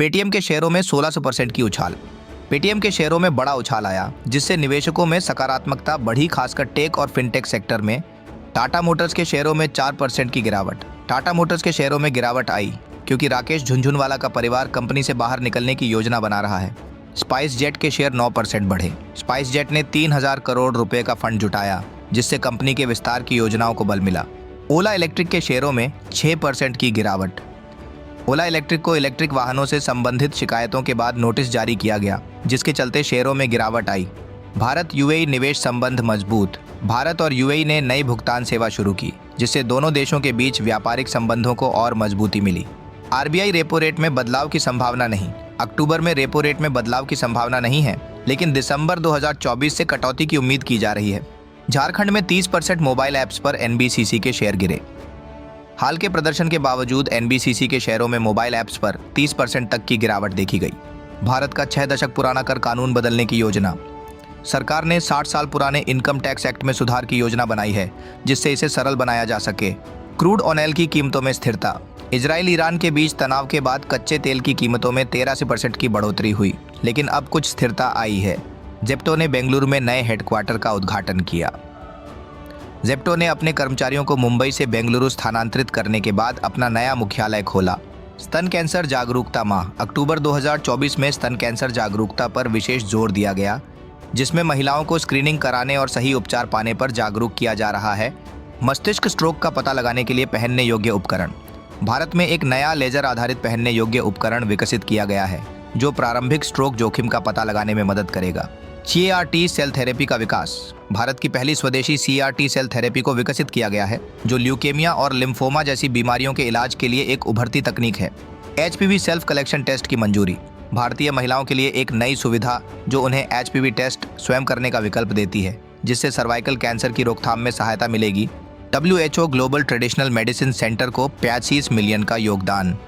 Paytm के शेयरों में 1600% की उछाल। पेटीएम के शेयरों में बड़ा उछाल आया, जिससे निवेशकों में सकारात्मकता बढ़ी, खासकर टेक और फिनटेक सेक्टर में। टाटा मोटर्स के शेयरों में 4% की गिरावट। टाटा मोटर्स के शेयरों में गिरावट आई क्योंकि राकेश झुनझुनवाला का परिवार कंपनी से बाहर निकलने की योजना बना रहा है। स्पाइस जेट के शेयर 9% बढ़े। स्पाइस जेट ने 3000 करोड़ रुपए का फंड जुटाया, जिससे कंपनी के विस्तार की योजनाओं को बल मिला। ओला इलेक्ट्रिक के शेयरों में 6% की गिरावट। ओला इलेक्ट्रिक को इलेक्ट्रिक वाहनों से संबंधित शिकायतों के बाद नोटिस जारी किया गया, जिसके चलते शेयरों में गिरावट आई। भारत यूएई निवेश संबंध मजबूत। भारत और यूएई ने नई भुगतान सेवा शुरू की, जिससे दोनों देशों के बीच व्यापारिक संबंधों को और मजबूती मिली। आरबीआई रेपो रेट में बदलाव की संभावना नहीं। अक्टूबर में रेपो रेट में बदलाव की संभावना नहीं है, लेकिन दिसंबर 2024 से कटौती की उम्मीद की जा रही है। झारखंड में 30% मोबाइल ऐप्स पर एनबीसीसी के शेयर गिरे। हाल के प्रदर्शन के बावजूद एनबीसीसी के शेयरों में मोबाइल ऐप्स पर 30% तक की गिरावट देखी गई। भारत का 6 दशक पुराना कर कानून बदलने की योजना। सरकार ने 60 साल पुराने इनकम टैक्स एक्ट में सुधार की योजना बनाई है, जिससे इसे सरल बनाया जा सके। क्रूड ऑयल की कीमतों में स्थिरता। इजराइल ईरान के बीच तनाव के बाद कच्चे तेल की कीमतों में 13% की बढ़ोतरी हुई, लेकिन अब कुछ स्थिरता आई है। जेप्टो ने बेंगलुरु में नए हेडक्वार्टर का उद्घाटन किया। जेप्टो ने अपने कर्मचारियों को मुंबई से बेंगलुरु स्थानांतरित करने के बाद अपना नया मुख्यालय खोला। स्तन कैंसर जागरूकता माह। अक्टूबर 2024 में स्तन कैंसर जागरूकता पर विशेष जोर दिया गया, जिसमें महिलाओं को स्क्रीनिंग कराने और सही उपचार पाने पर जागरूक किया जा रहा है। मस्तिष्क स्ट्रोक का पता लगाने के लिए पहनने योग्य उपकरण। भारत में एक नया लेजर आधारित पहनने योग्य उपकरण विकसित किया गया है, जो प्रारंभिक स्ट्रोक जोखिम का पता लगाने में मदद करेगा। CAR-T सेल थेरेपी का विकास। भारत की पहली स्वदेशी CAR-T सेल थेरेपी को विकसित किया गया है, जो ल्यूकेमिया और लिम्फोमा जैसी बीमारियों के इलाज के लिए एक उभरती तकनीक है। HPV सेल्फ कलेक्शन टेस्ट की मंजूरी। भारतीय महिलाओं के लिए एक नई सुविधा जो उन्हें HPV टेस्ट स्वयं करने का विकल्प देती है, जिससे सर्वाइकल कैंसर की रोकथाम में सहायता मिलेगी। WHO global traditional medicine centre को 85 मिलियन का योगदान।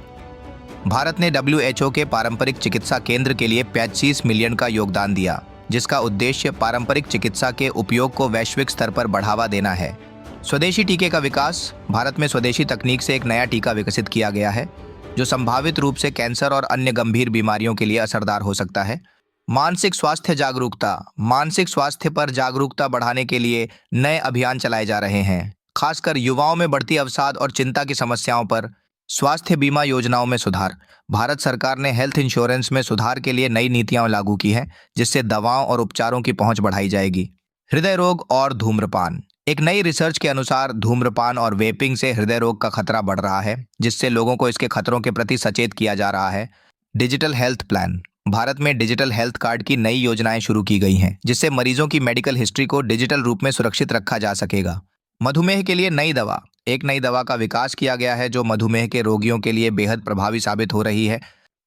भारत ने WHO के पारंपरिक चिकित्सा केंद्र के लिए 85 मिलियन का योगदान दिया, जिसका उद्देश्य पारंपरिक चिकित्सा के उपयोग को वैश्विक स्तर पर बढ़ावा देना है। स्वदेशी टीके का विकास। भारत में स्वदेशी तकनीक से एक नया टीका विकसित किया गया है, जो संभावित रूप से कैंसर और अन्य गंभीर बीमारियों के लिए असरदार हो सकता है। मानसिक स्वास्थ्य जागरूकता। मानसिक स्वास्थ्य पर जागरूकता बढ़ाने के लिए नए अभियान चलाए जा रहे हैं, खासकर युवाओं में बढ़ती अवसाद और चिंता की समस्याओं पर। स्वास्थ्य बीमा योजनाओं में सुधार। भारत सरकार ने हेल्थ इंश्योरेंस में सुधार के लिए नई नीतियां लागू की हैं, जिससे दवाओं और उपचारों की पहुंच बढ़ाई जाएगी। हृदय रोग और धूम्रपान। एक नई रिसर्च के अनुसार धूम्रपान और वेपिंग से हृदय रोग का खतरा बढ़ रहा है, जिससे लोगों को इसके खतरों के प्रति सचेत किया जा रहा है। Digital health plan. भारत में डिजिटल हेल्थ कार्ड की नई योजनाएं शुरू की गई हैं, जिससे मरीजों की मेडिकल हिस्ट्री को डिजिटल रूप में सुरक्षित रखा जा सकेगा। मधुमेह के लिए नई दवा। एक नई दवा का विकास किया गया है, जो मधुमेह के रोगियों के लिए बेहद प्रभावी साबित हो रही है।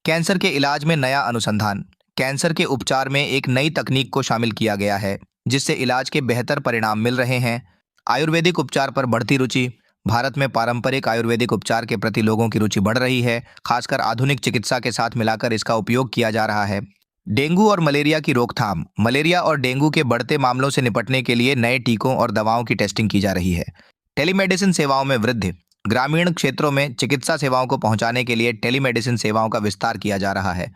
कैंसर के इलाज में नया अनुसंधान। कैंसर के उपचार में एक नई तकनीक को शामिल किया गया है, जिससे इलाज के बेहतर परिणाम मिल रहे हैं। आयुर्वेदिक उपचार पर बढ़ती रुचि। भारत में पारंपरिक आयुर्वेदिक उपचार के प्रति लोगों की रुचि बढ़ रही है, खासकर आधुनिक चिकित्सा के साथ मिलाकर इसका उपयोग किया जा रहा है। डेंगू और मलेरिया की रोकथाम। मलेरिया और डेंगू के बढ़ते मामलों से निपटने के लिए नए टीकों और दवाओं की टेस्टिंग की जा रही है। टेलीमेडिसिन सेवाओं में वृद्धि। ग्रामीण क्षेत्रों में चिकित्सा सेवाओं को पहुंचाने के लिए टेलीमेडिसिन सेवाओं का विस्तार किया जा रहा है।